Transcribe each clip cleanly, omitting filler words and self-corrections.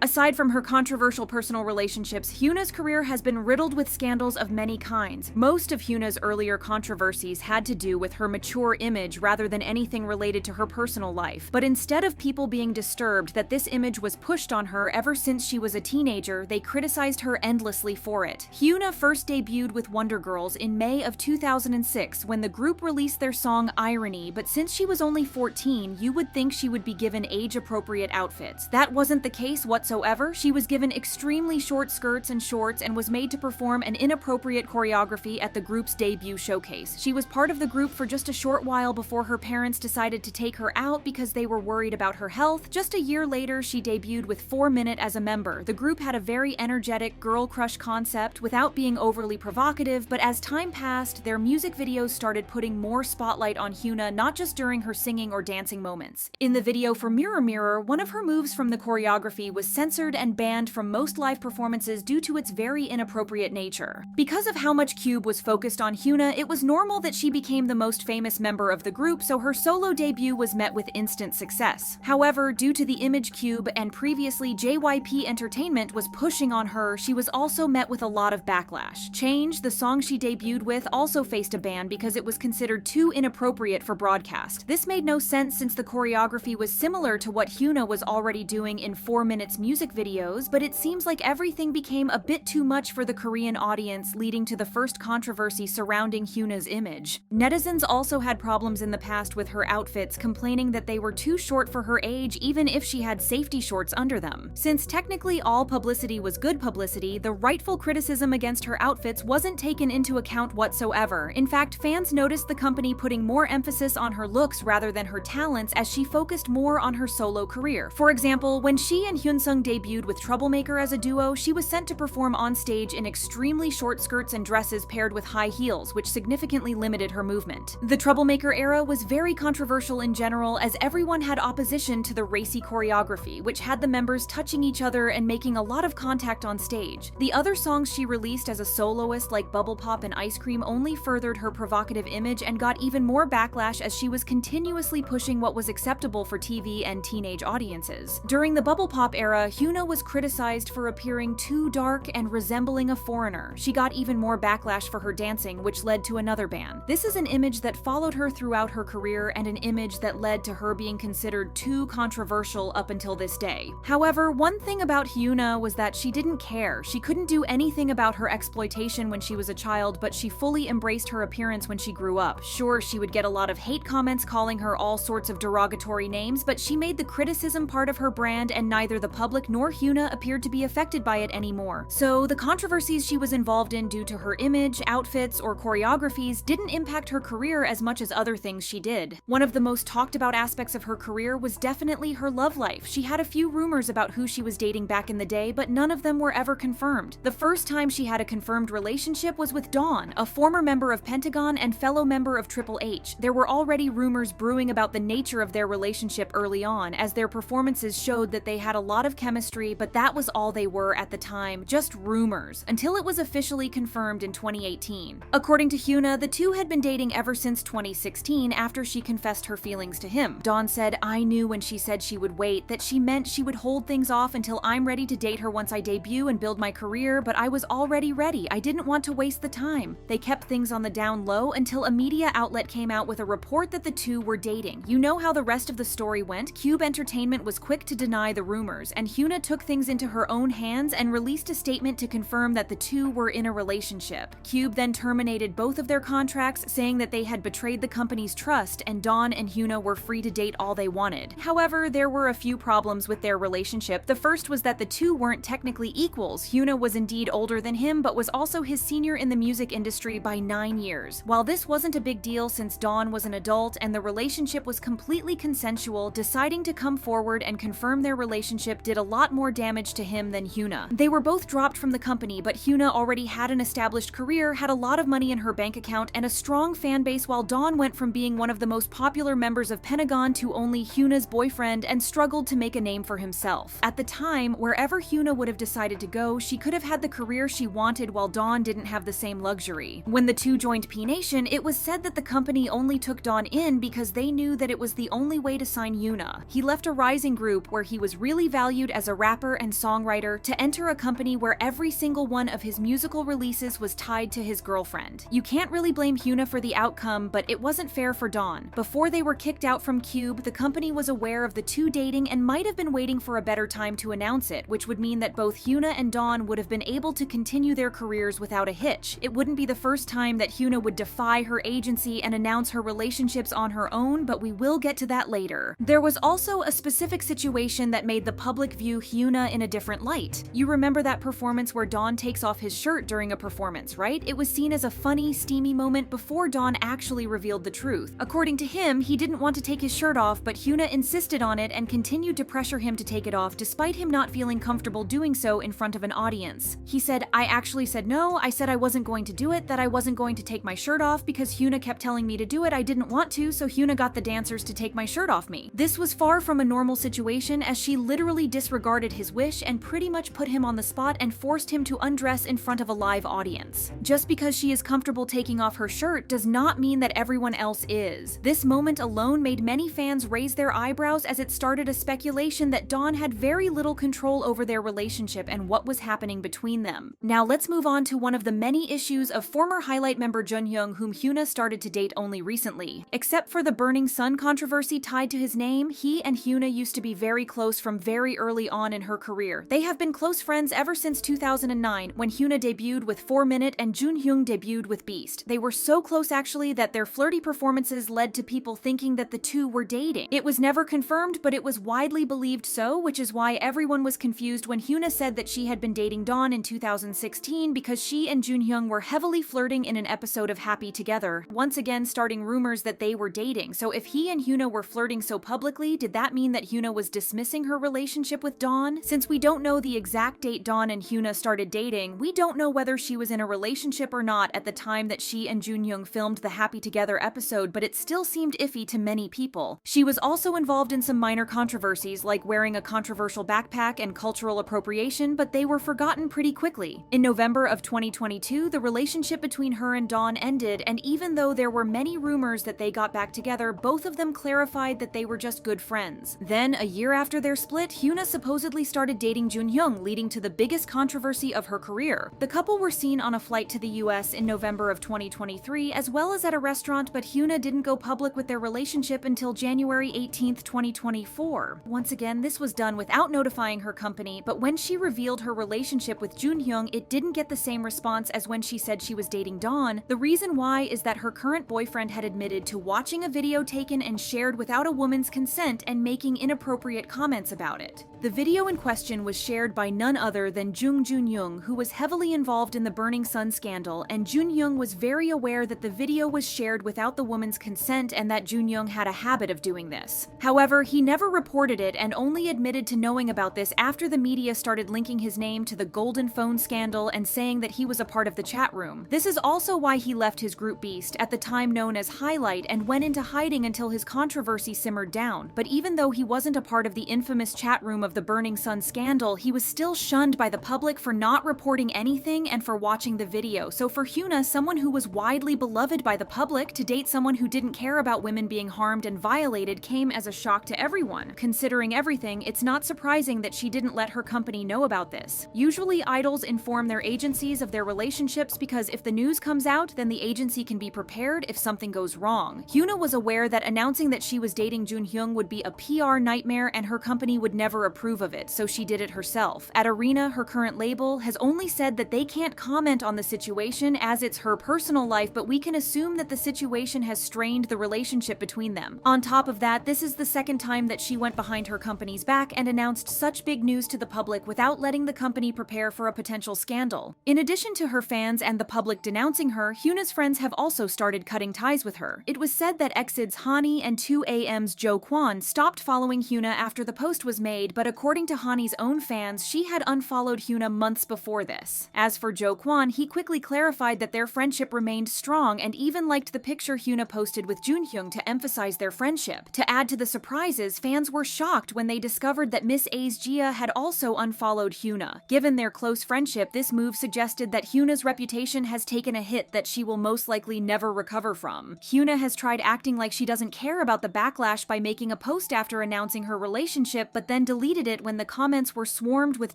Aside from her controversial personal relationships, HyunA's career has been riddled with scandals of many kinds. Most of HyunA's earlier controversies had to do with her mature image rather than anything related to her personal life. But instead of people being disturbed that this image was pushed on her ever since she was a teenager, they criticized her endlessly for it. HyunA first debuted with Wonder Girls in May of 2006 when the group released their song Irony, but since she was only 14, you would think she would be given age-appropriate outfits. That wasn't the case whatsoever. She was given extremely short skirts and shorts and was made to perform an inappropriate choreography at the group's debut showcase. She was part of the group for just a short while before her parents decided to take her out because they were worried about her health. Just a year later, she debuted with 4-Minute as a member. The group had a very energetic girl crush concept without being overly provocative, but as time passed, their music videos started putting more spotlight on HyunA, not just during her singing or dancing moments. In the video for Mirror Mirror, one of her moves from the choreography was censored and banned from most live performances due to its very inappropriate nature. Because of how much Cube was focused on HyunA, it was normal that she became the most famous member of the group, so her solo debut was met with instant success. However, due to the image Cube and previously JYP Entertainment was pushing on her, she was also met with a lot of backlash. Change, the song she debuted with, also faced a ban because it was considered too inappropriate for broadcast. This made no sense since the choreography was similar to what HyunA was already doing in 4-Minute music videos, but it seems like everything became a bit too much for the Korean audience, leading to the first controversy surrounding HyunA's image. Netizens also had problems in the past with her outfits, complaining that they were too short for her age even if she had safety shorts under them. Since technically all publicity was good publicity, the rightful criticism against her outfits wasn't taken into account whatsoever. In fact, fans noticed the company putting more emphasis on her looks rather than her talents as she focused more on her solo career. For example, when she and Hyunsung debuted with Troublemaker as a duo, she was sent to perform on stage in extremely short skirts and dresses paired with high heels, which significantly limited her movement. The Troublemaker era was very controversial in general, as everyone had opposition to the racy choreography, which had the members touching each other and making a lot of contact on stage. The other songs she released as a soloist, like Bubble Pop and Ice Cream, only furthered her provocative image and got even more backlash as she was continuously pushing what was acceptable for TV and teenage audiences. During the Bubble Pop era, HyunA was criticized for appearing too dark and resembling a foreigner. She got even more backlash for her dancing, which led to another ban. This is an image that followed her throughout her career and an image that led to her being considered too controversial up until this day. However, one thing about HyunA was that she didn't care. She couldn't do anything about her exploitation when she was a child, but she fully embraced her appearance when she grew up. Sure, she would get a lot of hate comments calling her all sorts of derogatory names, but she made the criticism part of her brand, and neither the public nor HyunA appeared to be affected by it anymore. So the controversies she was involved in due to her image, outfits, or choreographies didn't impact her career as much as other things she did. One of the most talked about aspects of her career was definitely her love life. She had a few rumors about who she was dating back in the day, but none of them were ever confirmed. The first time she had a confirmed relationship was with Dawn, a former member of Pentagon and fellow member of Triple H. There were already rumors brewing about the nature of their relationship early on, as their performances showed that they had a lot of chemistry, but that was all they were at the time, just rumors, until it was officially confirmed in 2018. According to HyunA, the two had been dating ever since 2016 after she confessed her feelings to him. Dawn said, "I knew when she said she would wait that she meant she would hold things off until I'm ready to date her once I debut and build my career, but I was already ready. I didn't want to waste the time." They kept things on the down low until a media outlet came out with a report that the two were dating. You know how the rest of the story went. Cube Entertainment was quick to deny the rumors, and HyunA took things into her own hands and released a statement to confirm that the two were in a relationship. Cube then terminated both of their contracts, saying that they had betrayed the company's trust, and Dawn and HyunA were free to date all they wanted. However, there were a few problems with their relationship. The first was that the two weren't technically equals. HyunA was indeed older than him, but was also his senior in the music industry by 9 years. While this wasn't a big deal since Dawn was an adult and the relationship was completely consensual, deciding to come forward and confirm their relationship did a lot more damage to him than HyunA. They were both dropped from the company, but HyunA already had an established career, had a lot of money in her bank account, and a strong fan base, while Dawn went from being one of the most popular members of Pentagon to only HyunA's boyfriend and struggled to make a name for himself. At the time, wherever HyunA would have decided to go, she could have had the career she wanted while Dawn didn't have the same luxury. When the two joined P Nation, it was said that the company only took Dawn in because they knew that it was the only way to sign HyunA. He left a rising group where he was really valued as a rapper and songwriter to enter a company where every single one of his musical releases was tied to his girlfriend. You can't really blame HyunA for the outcome, but it wasn't fair for Dawn. Before they were kicked out from Cube, the company was aware of the two dating and might have been waiting for a better time to announce it, which would mean that both HyunA and Dawn would have been able to continue their careers without a hitch. It wouldn't be the first time that HyunA would defy her agency and announce her relationships on her own, but we will get to that later. There was also a specific situation that made the public view HyunA in a different light. You remember that performance where Dawn takes off his shirt during a performance, right? It was seen as a funny, steamy moment before Dawn actually revealed the truth. According to him, he didn't want to take his shirt off, but HyunA insisted on it and continued to pressure him to take it off despite him not feeling comfortable doing so in front of an audience. He said, "I actually said no, I said I wasn't going to do it, that I wasn't going to take my shirt off because HyunA kept telling me to do it, I didn't want to, so HyunA got the dancers to take my shirt off me." This was far from a normal situation, as she literally disregarded his wish and pretty much put him on the spot and forced him to undress in front of a live audience. Just because she is comfortable taking off her shirt does not mean that everyone else is. This moment alone made many fans raise their eyebrows, as it started a speculation that Dawn had very little control over their relationship and what was happening between them. Now let's move on to one of the many issues of former Highlight member Junyoung, whom HyunA started to date only recently. Except for the Burning Sun controversy tied to his name, he and HyunA used to be very close from very early on in her career. They have been close friends ever since 2009, when HyunA debuted with 4 Minute and Junhyung debuted with Beast. They were so close actually that their flirty performances led to people thinking that the two were dating. It was never confirmed, but it was widely believed so, which is why everyone was confused when HyunA said that she had been dating Dawn in 2016 because she and Junhyung were heavily flirting in an episode of Happy Together, once again starting rumors that they were dating. So if he and HyunA were flirting so publicly, did that mean that HyunA was dismissing her relationship with Dawn? Since we don't know the exact date Dawn and HyunA started dating, we don't know whether she was in a relationship or not at the time that she and Junhyung filmed the Happy Together episode, but it still seemed iffy to many people. She was also involved in some minor controversies, like wearing a controversial backpack and cultural appropriation, but they were forgotten pretty quickly. In November of 2022, the relationship between her and Dawn ended, and even though there were many rumors that they got back together, both of them clarified that they were just good friends. Then, a year after their split, HyunA supposedly started dating Junhyung, leading to the biggest controversy of her career. The couple were seen on a flight to the US in November of 2023, as well as at a restaurant, but HyunA didn't go public with their relationship until January 18th, 2024. Once again, this was done without notifying her company, but when she revealed her relationship with Junhyung, it didn't get the same response as when she said she was dating Dawn. The reason why is that her current boyfriend had admitted to watching a video taken and shared without a woman's consent and making inappropriate comments about it. The video in question was shared by none other than Jung Junyoung, who was heavily involved in the Burning Sun scandal, and Junyoung was very aware that the video was shared without the woman's consent and that Junyoung had a habit of doing this. However, he never reported it and only admitted to knowing about this after the media started linking his name to the Golden Phone scandal and saying that he was a part of the chat room. This is also why he left his group Beast, at the time known as Highlight, and went into hiding until his controversy simmered down. But even though he wasn't a part of the infamous chat room of the Burning Sun scandal, he was still shunned by the public for not reporting anything and for watching the video. So for HyunA, someone who was widely beloved by the public, to date someone who didn't care about women being harmed and violated came as a shock to everyone. Considering everything, it's not surprising that she didn't let her company know about this. Usually idols inform their agencies of their relationships because if the news comes out, then the agency can be prepared if something goes wrong. HyunA was aware that announcing that she was dating Junhyung would be a PR nightmare and her company would never approve of it, so she did it herself. At Arena, her current label, has only said that they can't comment on the situation as it's her personal life, but we can assume that the situation has strained the relationship between them. On top of that, this is the second time that she went behind her company's back and announced such big news to the public without letting the company prepare for a potential scandal. In addition to her fans and the public denouncing her, HyunA's friends have also started cutting ties with her. It was said that EXID's Hani and 2AM's Jo Kwon stopped following HyunA after the post was made, but according to Hani's own fans, she had unfollowed HyunA months before this. As for Jo Kwon, he quickly clarified that their friendship remained strong and even liked the picture HyunA posted with Junhyung to emphasize their friendship. To add to the surprises, fans were shocked when they discovered that Miss A's Jia had also unfollowed HyunA. Given their close friendship, this move suggested that HyunA's reputation has taken a hit that she will most likely never recover from. HyunA has tried acting like she doesn't care about the backlash by making a post after announcing her relationship, but then deleted it when the comments were swarmed with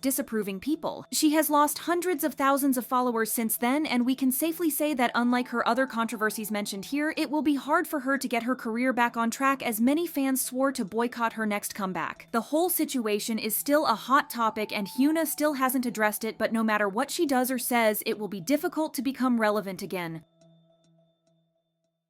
disapproving people. She has lost hundreds of thousands of followers since then, and we can safely say that unlike her other controversies mentioned here, it will be hard for her to get her career back on track as many fans swore to boycott her next comeback. The whole situation is still a hot topic and HyunA still hasn't addressed it, but no matter what she does or says, it will be difficult to become relevant again.